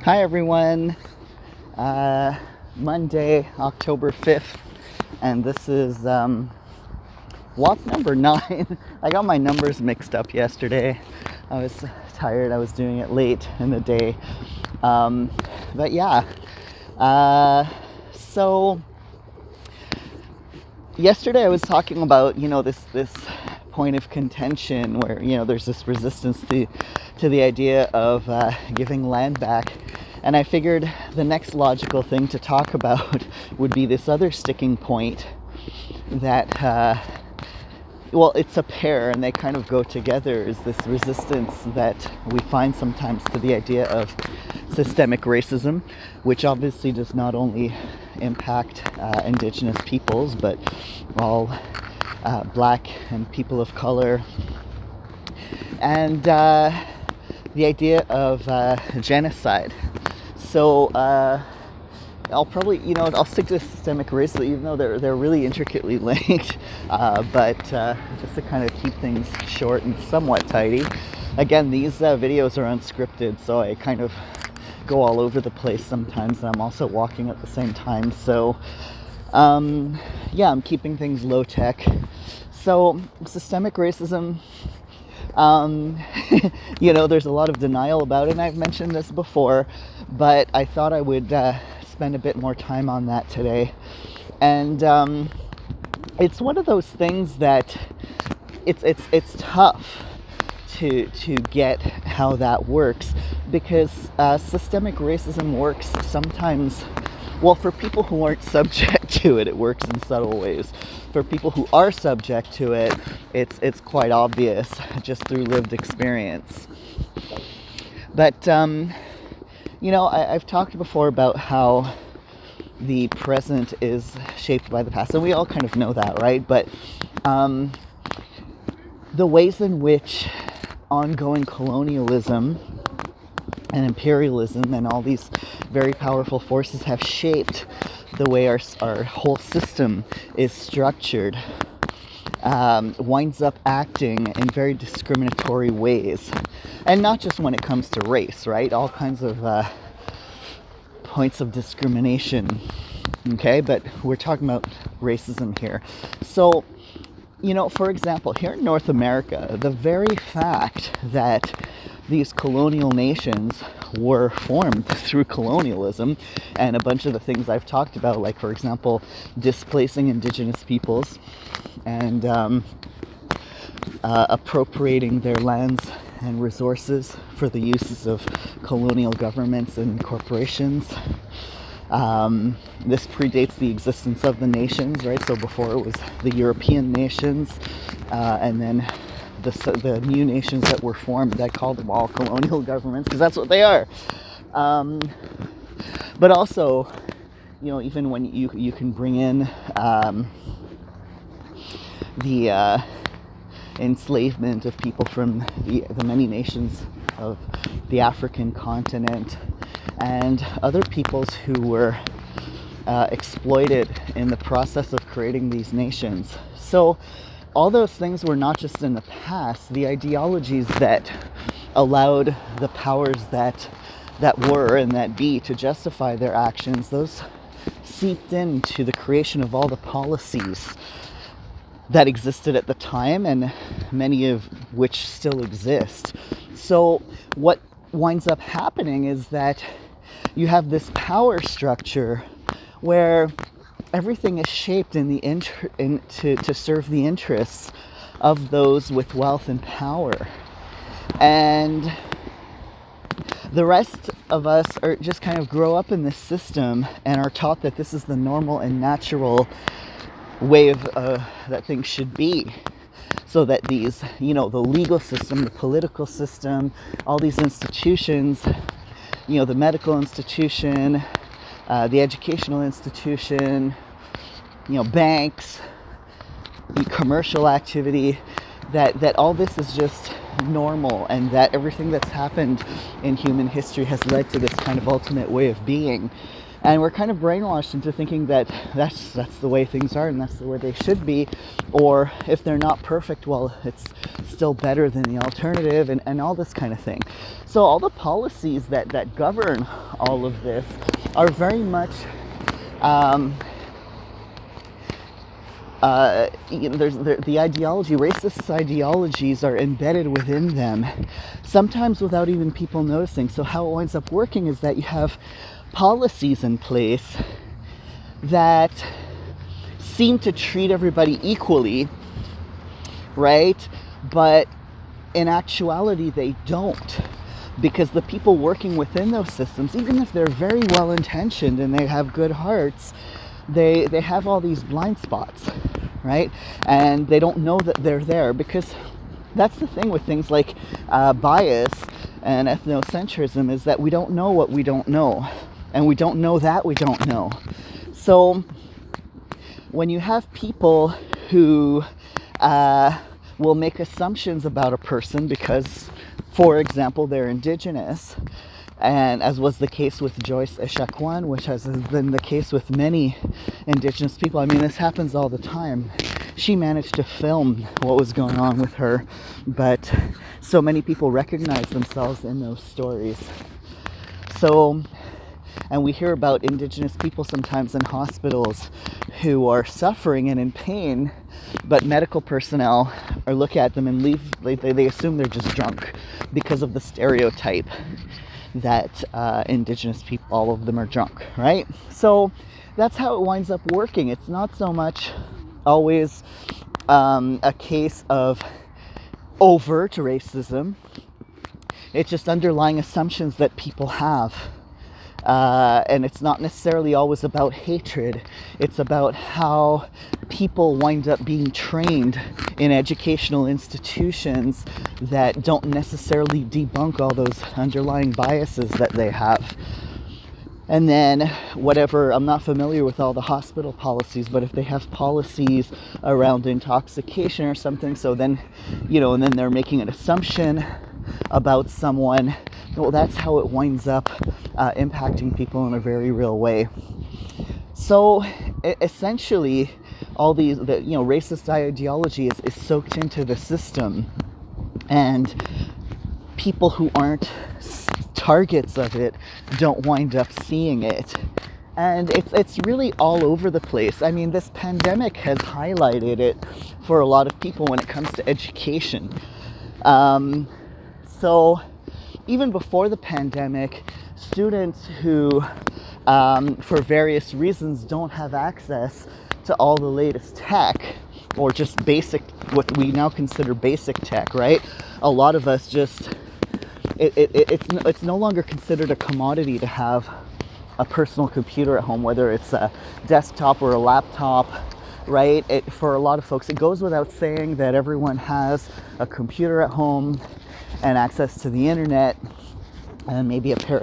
Hi everyone, Monday, October 5th, and this is walk number 9. I got my numbers mixed up yesterday. I was tired, I was doing it late in the day, but yeah, so yesterday I was talking about, this point of contention where, there's this resistance to the idea of giving land back. And I figured the next logical thing to talk about would be this other sticking point that, it's a pair and they kind of go together, is this resistance that we find sometimes to the idea of systemic racism, which obviously does not only impact Indigenous peoples, but all Black and people of color. And the idea of genocide. So I'll probably, I'll stick to systemic racism, even though they're really intricately linked. But just to kind of keep things short and somewhat tidy. Again, these videos are unscripted, so I kind of go all over the place sometimes. I'm also walking at the same time, so I'm keeping things low tech. So systemic racism. There's a lot of denial about it, and I've mentioned this before, but I thought I would spend a bit more time on that today. And it's one of those things that it's tough to get how that works, because systemic racism works sometimes. Well, for people who aren't subject to it, it works in subtle ways. For people who are subject to it, it's quite obvious just through lived experience. But, I've talked before about how the present is shaped by the past, and we all kind of know that, right? But the ways in which ongoing colonialism and imperialism and all these very powerful forces have shaped the way our whole system is structured winds up acting in very discriminatory ways. And not just when it comes to race, right? All kinds of points of discrimination, okay? But we're talking about racism here. So, for example, here in North America, the very fact that these colonial nations were formed through colonialism and a bunch of the things I've talked about, like, for example, displacing Indigenous peoples and appropriating their lands and resources for the uses of colonial governments and corporations. This predates the existence of the nations, right? So before it was the European nations, and then the new nations that were formed, I call them all colonial governments, because that's what they are. But also, even when you can bring in the enslavement of people from the many nations of the African continent and other peoples who were exploited in the process of creating these nations. So all those things were not just in the past. The ideologies that allowed the powers that were and that be to justify their actions, those seeped into the creation of all the policies that existed at the time, and many of which still exist. So what winds up happening is that you have this power structure where everything is shaped in to serve the interests of those with wealth and power. And the rest of us are just kind of grow up in this system and are taught that this is the normal and natural way of that things should be. So that these, the legal system, the political system, all these institutions, the medical institution, the educational institution, banks, commercial activity, that all this is just normal, and that everything that's happened in human history has led to this kind of ultimate way of being. And we're kind of brainwashed into thinking that that's the way things are and that's the way they should be. Or if they're not perfect, well, it's still better than the alternative, and all this kind of thing. So all the policies that govern all of this are very much there's the ideology, racist ideologies are embedded within them, sometimes without even people noticing. So how it winds up working is that you have policies in place that seem to treat everybody equally, right? But in actuality, they don't. Because the people working within those systems, even if they're very well intentioned and they have good hearts, they have all these blind spots, right? And they don't know that they're there, because that's the thing with things like bias and ethnocentrism, is that we don't know what we don't know, and we don't know that we don't know. So when you have people who will make assumptions about a person because, for example, they're Indigenous, and as was the case with Joyce Echaquan, which has been the case with many Indigenous people. I mean, this happens all the time. She managed to film what was going on with her, but so many people recognize themselves in those stories. So, and we hear about Indigenous people sometimes in hospitals who are suffering and in pain, but medical personnel look at them and they assume they're just drunk because of the stereotype that Indigenous people, all of them are drunk, right? So that's how it winds up working. It's not so much always a case of overt racism. It's just underlying assumptions that people have. And it's not necessarily always about hatred. It's about how people wind up being trained in educational institutions that don't necessarily debunk all those underlying biases that they have. And then whatever, I'm not familiar with all the hospital policies, but if they have policies around intoxication or something, so then, and then they're making an assumption about someone, well, that's how it winds up impacting people in a very real way. So essentially, all these, racist ideology is soaked into the system, and people who aren't targets of it don't wind up seeing it. And it's really all over the place. I mean, this pandemic has highlighted it for a lot of people when it comes to education. So even before the pandemic, students who, for various reasons, don't have access to all the latest tech, or just basic, what we now consider basic tech, right? A lot of us just, it's no longer considered a commodity to have a personal computer at home, whether it's a desktop or a laptop, right? For a lot of folks, it goes without saying that everyone has a computer at home and access to the internet, and maybe a pair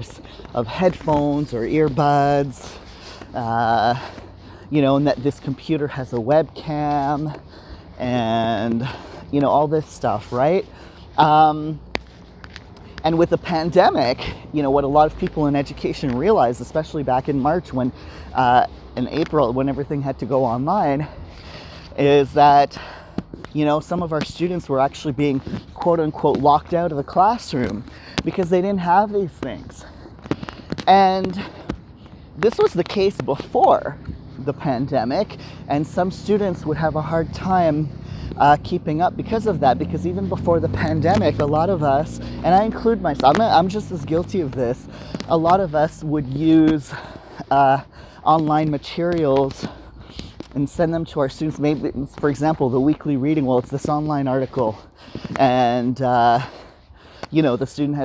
of headphones or earbuds, and that this computer has a webcam, and, all this stuff, right? And with the pandemic, what a lot of people in education realized, especially back in March in April, when everything had to go online, is that, some of our students were actually being, quote unquote, locked out of the classroom because they didn't have these things. And this was the case before the pandemic, and some students would have a hard time keeping up because of that, because even before the pandemic, a lot of us, and I include myself, I'm just as guilty of this, a lot of us would use online materials and send them to our students. Maybe, for example, the weekly reading, well, it's this online article, and the student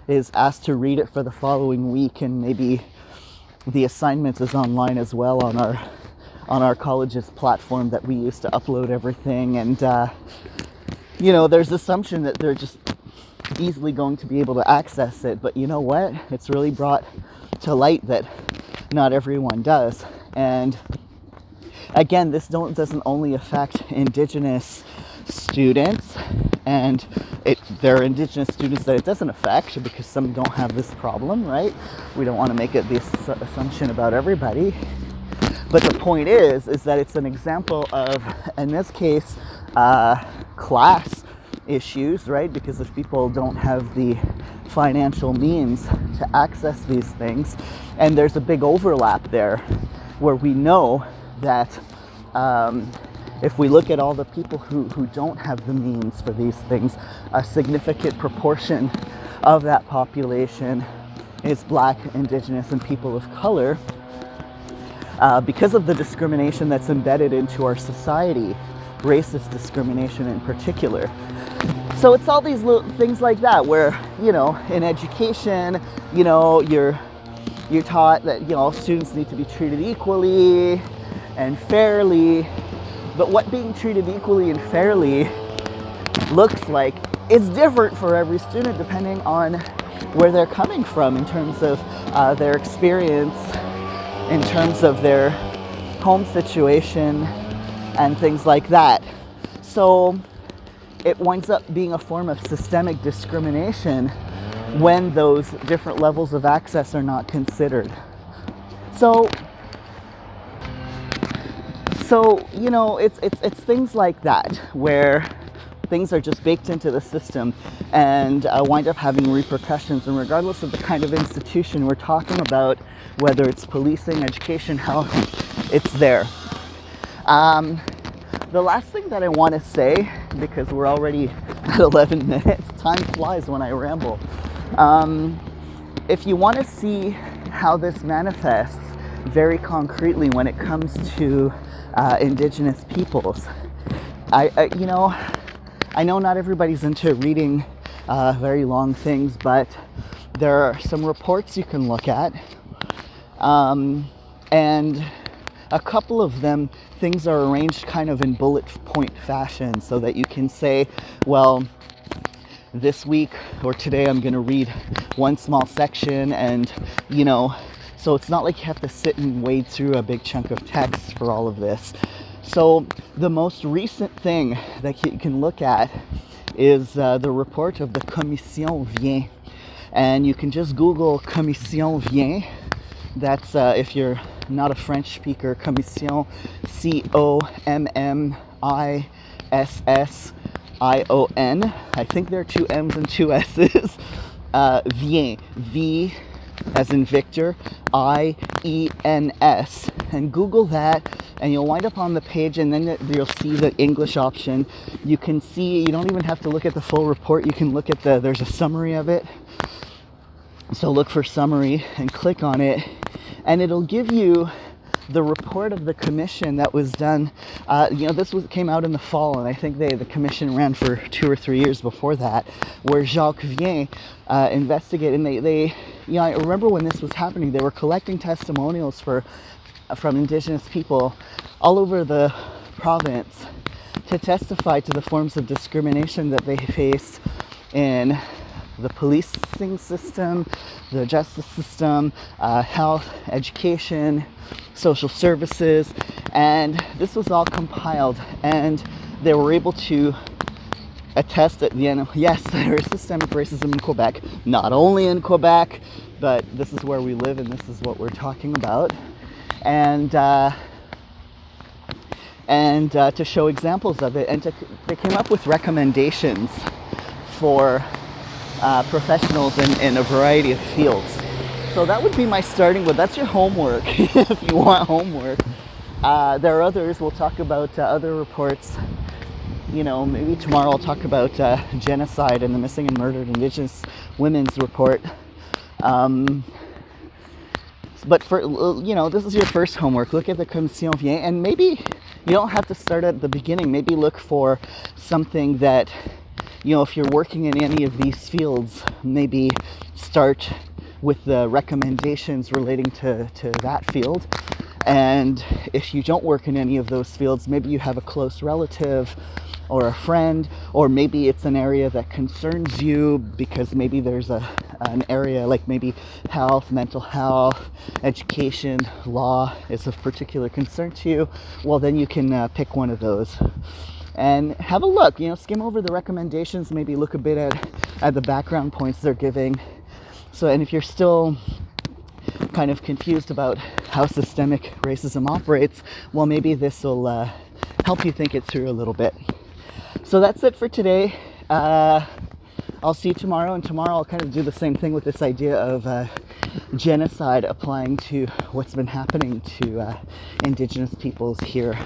is asked to read it for the following week, and maybe the assignment is online as well on our college's platform that we use to upload everything. And there's assumption that they're just easily going to be able to access it, but you know what, it's really brought to light that not everyone does. And again, this doesn't only affect Indigenous students, And there are Indigenous students that it doesn't affect because some don't have this problem, right? We don't want to make it this assumption about everybody. But the point is that it's an example of, in this case, class issues, right? Because if people don't have the financial means to access these things, and there's a big overlap there where we know that if we look at all the people who don't have the means for these things, a significant proportion of that population is Black, Indigenous, and people of color. Because of the discrimination that's embedded into our society, racist discrimination in particular. So it's all these little things like that where, in education, you're taught that, all students need to be treated equally and fairly. But what being treated equally and fairly looks like is different for every student depending on where they're coming from in terms of their experience, in terms of their home situation, and things like that. So it winds up being a form of systemic discrimination when those different levels of access are not considered. So it's things like that where things are just baked into the system and wind up having repercussions. And regardless of the kind of institution we're talking about, whether it's policing, education, health, it's there. The last thing that I want to say, because we're already at 11 minutes, time flies when I ramble. If you want to see how this manifests very concretely when it comes to Indigenous peoples, I know not everybody's into reading very long things, but there are some reports you can look at, and a couple of them, things are arranged kind of in bullet point fashion so that you can say, well, this week or today I'm going to read one small section, and so it's not like you have to sit and wade through a big chunk of text for all of this. So the most recent thing that you can look at is the report of the Commission Viens, and you can just Google Commission Viens. That's if you're not a French speaker, Commission, Commission. I think there are 2 M's and 2 S's. Viens, V as in Victor, IENS, and Google that, and you'll wind up on the page, and then you'll see the English option. You can see, you don't even have to look at the full report, you can look at there's a summary of it. So look for summary and click on it, and it'll give you the report of the commission that was done. Came out in the fall, and I think the commission ran for 2 or 3 years before that, where Jacques Viens investigated. And they I remember when this was happening, they were collecting testimonials from Indigenous people all over the province to testify to the forms of discrimination that they faced in the policing system, the justice system, health, education, social services, and this was all compiled, and they were able to attest at the end, yes, there is systemic racism in Quebec, not only in Quebec, but this is where we live and this is what we're talking about, and to show examples of it, and they came up with recommendations for professionals in a variety of fields. So that would be my starting, but that's your homework if you want homework. There are others. We'll talk about other reports. Maybe tomorrow I'll talk about genocide and the missing and murdered Indigenous women's report. But for this is your first homework. Look at the Commission Viens, and maybe you don't have to start at the beginning. Maybe look for something that, if you're working in any of these fields, maybe start with the recommendations relating to that field. And if you don't work in any of those fields, maybe you have a close relative or a friend, or maybe it's an area that concerns you because maybe there's an area like maybe health, mental health, education, law is of particular concern to you. Well, then you can pick one of those and have a look, skim over the recommendations, maybe look a bit at the background points they're giving. And if you're still kind of confused about how systemic racism operates, well, maybe this will help you think it through a little bit. So that's it for today. I'll see you tomorrow, and tomorrow I'll kind of do the same thing with this idea of genocide applying to what's been happening to Indigenous peoples here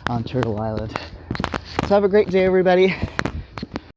on Turtle Island. So have a great day, everybody.